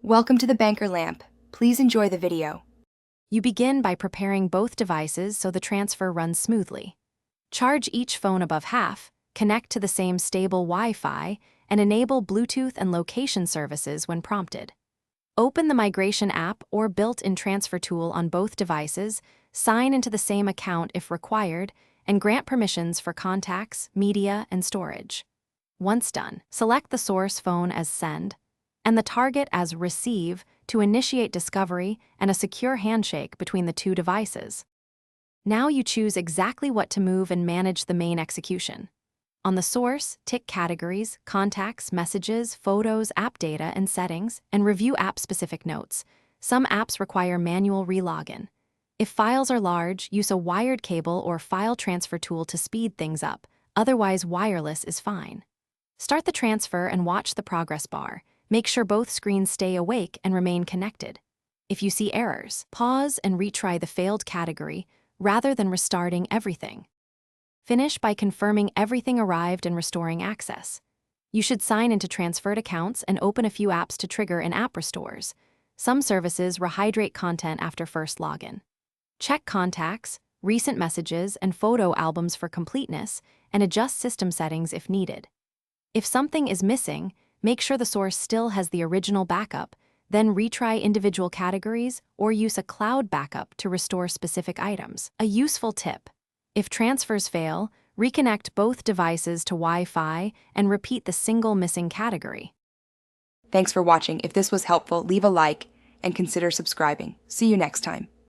Welcome to the Banker Lamp. Please enjoy the video. You begin by preparing both devices so the transfer runs smoothly. Charge each phone above half, connect to the same stable Wi-Fi, and enable Bluetooth and location services when prompted. Open the migration app or built-in transfer tool on both devices, sign into the same account if required, and grant permissions for contacts, media, and storage. Once done, select the source phone as send and the target as receive to initiate discovery and a secure handshake between the two devices. Now you choose exactly what to move and manage the main execution. On the source, tick categories, contacts, messages, photos, app data, and settings, and review app-specific notes. Some apps require manual relogin. If files are large, use a wired cable or file transfer tool to speed things up. Otherwise, wireless is fine. Start the transfer and watch the progress bar. Make sure both screens stay awake and remain connected. If you see errors, pause and retry the failed category rather than restarting everything. Finish by confirming everything arrived and restoring access. You should sign into transferred accounts and open a few apps to trigger in-app restores. Some services rehydrate content after first login. Check contacts, recent messages, and photo albums for completeness, and adjust system settings if needed. If something is missing, make sure the source still has the original backup, then retry individual categories or use a cloud backup to restore specific items. A useful tip: if transfers fail, reconnect both devices to Wi-Fi and repeat the single missing category. Thanks for watching. If this was helpful, leave a like and consider subscribing. See you next time.